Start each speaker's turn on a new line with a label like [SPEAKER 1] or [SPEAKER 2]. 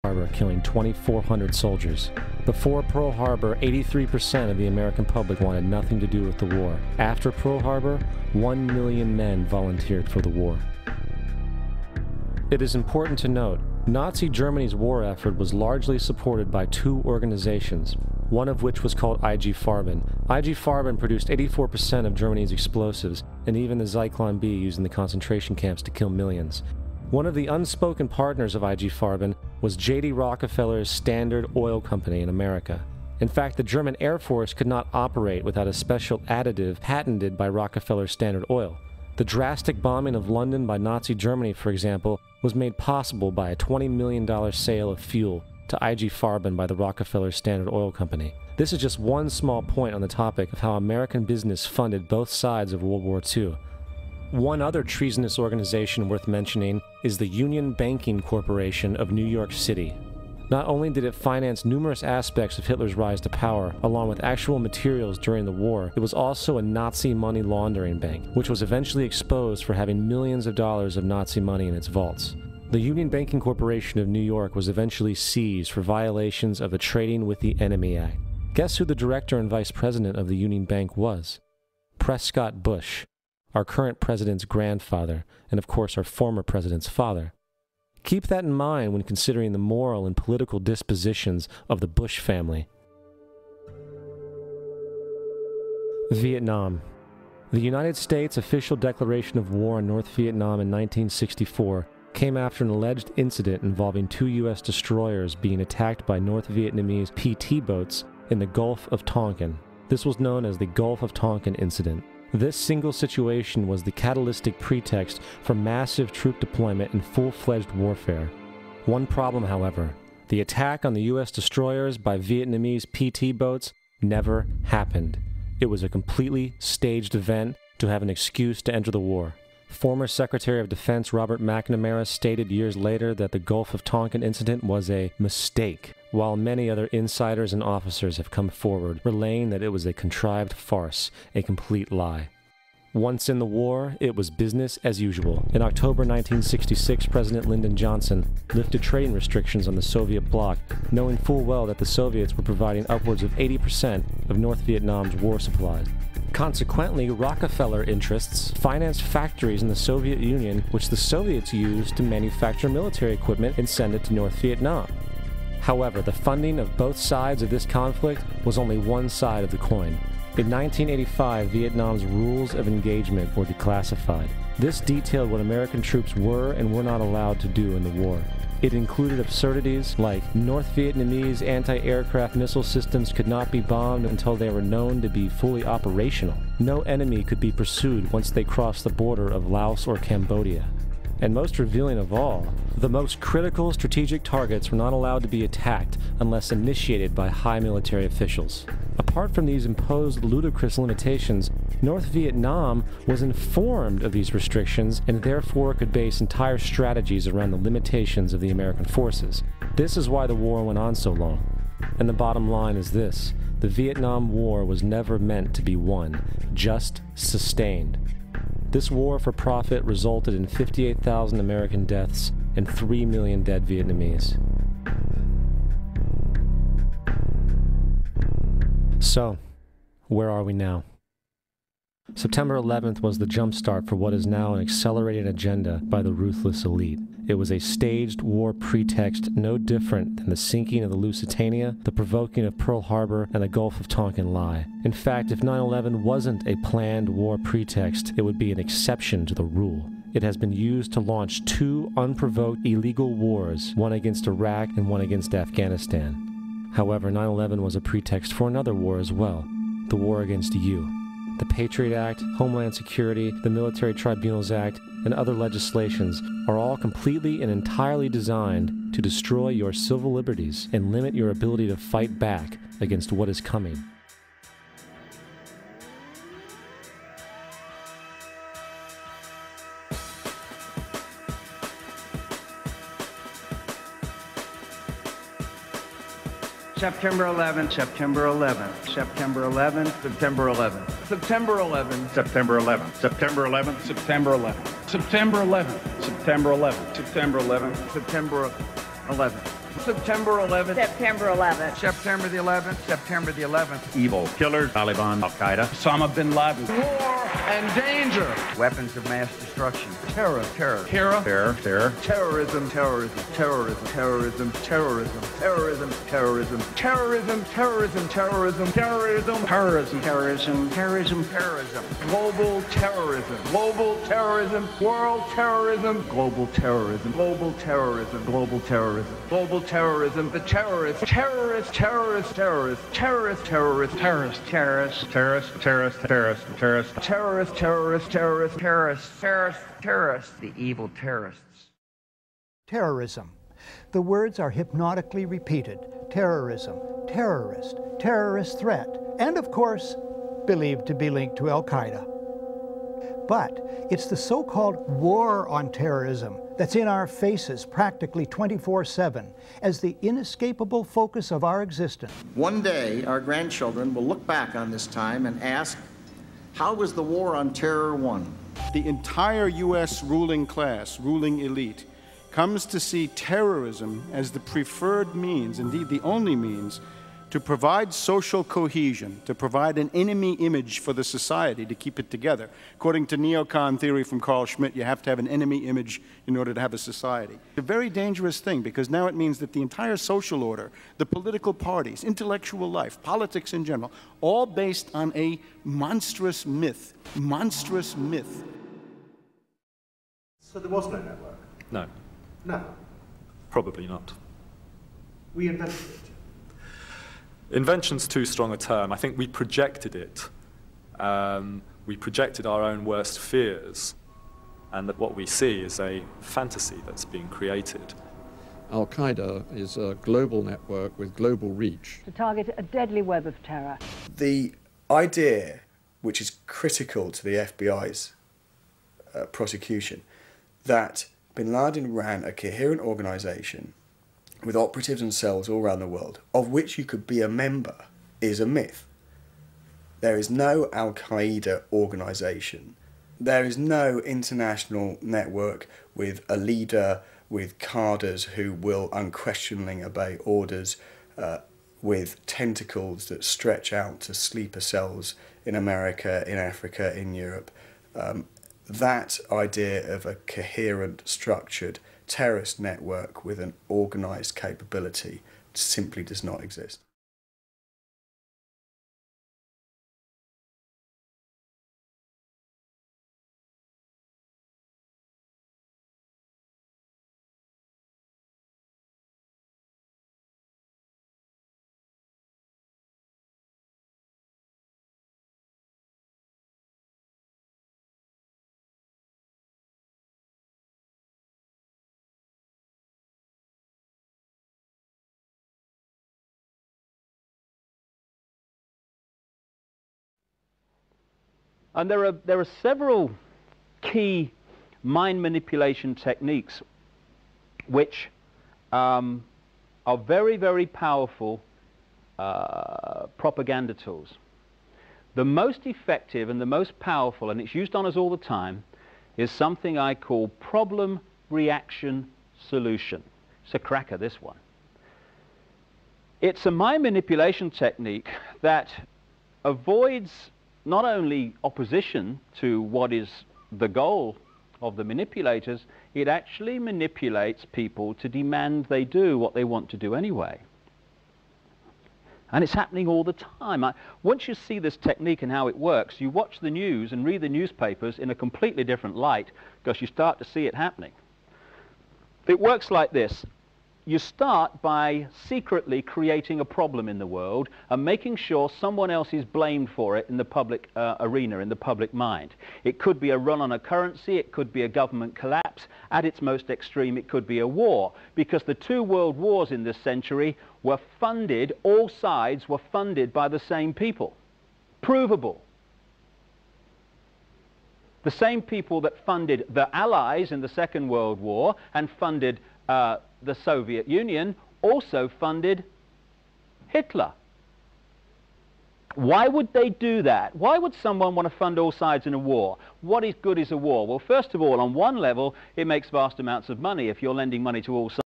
[SPEAKER 1] Harbor, killing 2,400 soldiers. Before Pearl Harbor, 83% of the American public wanted nothing to do with the war. After Pearl Harbor, 1 million men volunteered for the war. It is important to note, Nazi Germany's war effort was largely supported by two organizations, one of which was called IG Farben. IG Farben produced 84% of Germany's explosives, and even the Zyklon B used in the concentration camps to kill millions. One of the unspoken partners of IG Farben was J.D. Rockefeller's Standard Oil Company in America. In fact, the German Air Force could not operate without a special additive patented by Rockefeller's Standard Oil. The drastic bombing of London by Nazi Germany, for example, was made possible by a $20 million sale of fuel to IG Farben by the Rockefeller Standard Oil Company. This is just one small point on the topic of how American business funded both sides of World War II. One other treasonous organization worth mentioning is the Union Banking Corporation of New York City. Not only did it finance numerous aspects of Hitler's rise to power, along with actual materials during the war, it was also a Nazi money laundering bank, which was eventually exposed for having millions of dollars of Nazi money in its vaults. The Union Banking Corporation of New York was eventually seized for violations of the Trading with the Enemy Act. Guess who the director and vice president of the Union Bank was? Prescott Bush, our current president's grandfather, and of course our former president's father. Keep that in mind when considering the moral and political dispositions of the Bush family. Vietnam. The United States' official declaration of war on North Vietnam in 1964 came after an alleged incident involving two U.S. destroyers being attacked by North Vietnamese PT boats in the Gulf of Tonkin. This was known as the Gulf of Tonkin incident. This single situation was the catalytic pretext for massive troop deployment and full-fledged warfare. One problem, however, the attack on the U.S. destroyers by Vietnamese PT boats never happened. It was a completely staged event to have an excuse to enter the war. Former Secretary of Defense Robert McNamara stated years later that the Gulf of Tonkin incident was a mistake, while many other insiders and officers have come forward, relaying that it was a contrived farce, a complete lie. Once in the war, it was business as usual. In October 1966, President Lyndon Johnson lifted trading restrictions on the Soviet bloc, knowing full well that the Soviets were providing upwards of 80% of North Vietnam's war supplies. Consequently, Rockefeller interests financed factories in the Soviet Union, which the Soviets used to manufacture military equipment and send it to North Vietnam. However, the funding of both sides of this conflict was only one side of the coin. In 1985, Vietnam's rules of engagement were declassified. This detailed what American troops were and were not allowed to do in the war. It included absurdities like North Vietnamese anti-aircraft missile systems could not be bombed until they were known to be fully operational. No enemy could be pursued once they crossed the border of Laos or Cambodia. And most revealing of all, the most critical strategic targets were not allowed to be attacked unless initiated by high military officials. Apart from these imposed ludicrous limitations, North Vietnam was informed of these restrictions and therefore could base entire strategies around the limitations of the American forces. This is why the war went on so long. And the bottom line is this: the Vietnam War was never meant to be won, just sustained. This war for profit resulted in 58,000 American deaths and 3 million dead Vietnamese. So, where are we now? September 11th was the jumpstart for what is now an accelerated agenda by the ruthless elite. It was a staged war pretext no different than the sinking of the Lusitania, the provoking of Pearl Harbor, and the Gulf of Tonkin lie. In fact, if 9/11 wasn't a planned war pretext, it would be an exception to the rule. It has been used to launch two unprovoked illegal wars, one against Iraq and one against Afghanistan. However, 9/11 was a pretext for another war as well, the war against you. The Patriot Act, Homeland Security, the Military Tribunals Act, and other legislations are all completely and entirely designed to destroy your civil liberties and limit your ability to fight back against what is coming.
[SPEAKER 2] September 11th, September 11th, September 11th, September 11th, September 11th, September 11th, September 11th, September 11th, September 11th, September 11th, September 11th, September 11th. September 11th.
[SPEAKER 3] September 11th.
[SPEAKER 2] September the 11th. September the 11th. Evil. Killers. Taliban. Al-Qaeda. Osama bin Laden. War and danger. Weapons of mass destruction. Terror. Terror. Terror. Terror. Terror. Terrorism. Terrorism. Terrorism. Terrorism. Terrorism. Terrorism. Terrorism. Terrorism. Terrorism. Terrorism. Terrorism. Terrorism. Terrorism. Terrorism. Terrorism. Global terrorism. Global terrorism. World terrorism. Global terrorism. Global terrorism. Global terrorism. Global terrorism. The terrorists. Terrorists. Terrorists. Terrorists. Terrorists. Terrorists. Terrorists. Terrorists. Terrorists. Terrorists. Terrorists. Terrorists. Terrorists. Terrorists. Terrorists. Terrorists. Terrorists. Terrorists. The evil terrorists.
[SPEAKER 4] Terrorism. The words are hypnotically repeated. Terrorism, terrorist, terrorist threat, and of course, believed to be linked to Al-Qaeda. But it's the so-called war on terrorism that's in our faces practically 24/7 as the inescapable focus of our existence.
[SPEAKER 5] One day, our grandchildren will look back on this time and ask, how was the war on terror won?
[SPEAKER 6] The entire U.S. ruling class, ruling elite, comes to see terrorism as the preferred means, indeed the only means, to provide social cohesion, to provide an enemy image for the society to keep it together. According to neocon theory from Carl Schmitt, you have to have an enemy image in order to have a society. It's a very dangerous thing because now it means that the entire social order, the political parties, intellectual life, politics in general, all based on a monstrous myth. Monstrous myth.
[SPEAKER 7] So there was no network?
[SPEAKER 8] No.
[SPEAKER 7] No.
[SPEAKER 8] Probably not.
[SPEAKER 7] We invented it.
[SPEAKER 8] Invention's too strong a term. I think we projected it. We projected our own worst fears, and that what we see is a fantasy that's being created.
[SPEAKER 9] Al-Qaeda is a global network with global reach.
[SPEAKER 3] To target a deadly web of terror.
[SPEAKER 10] The idea, which is critical to the FBI's prosecution, that bin Laden ran a coherent organisation with operatives and cells all around the world, of which you could be a member, is a myth. There is no Al-Qaeda organisation. There is no international network with a leader, with cadres who will unquestioningly obey orders, with tentacles that stretch out to sleeper cells in America, in Africa, in Europe. That idea of a coherent, structured terrorist network with an organised capability simply does not exist.
[SPEAKER 11] And there are several key mind manipulation techniques which are very, very powerful propaganda tools. The most effective and the most powerful, and it's used on us all the time, is something I call problem, reaction, solution. It's a cracker, this one. It's a mind manipulation technique that avoids not only opposition to what is the goal of the manipulators, it actually manipulates people to demand they do what they want to do anyway. And it's happening all the time. Once you see this technique and how it works, you watch the news and read the newspapers in a completely different light because you start to see it happening. It works like this. You start by secretly creating a problem in the world and making sure someone else is blamed for it in the public arena, in the public mind. It could be a run on a currency, it could be a government collapse. At its most extreme, it could be a war, because the two world wars in this century were funded, all sides were funded by the same people. Provable. The same people that funded the Allies in the Second World War and funded the Soviet Union also funded Hitler. Why would they do that? Why would someone want to fund all sides in a war? What is good is a war? Well, first of all, on one level, it makes vast amounts of money if you're lending money to all sides.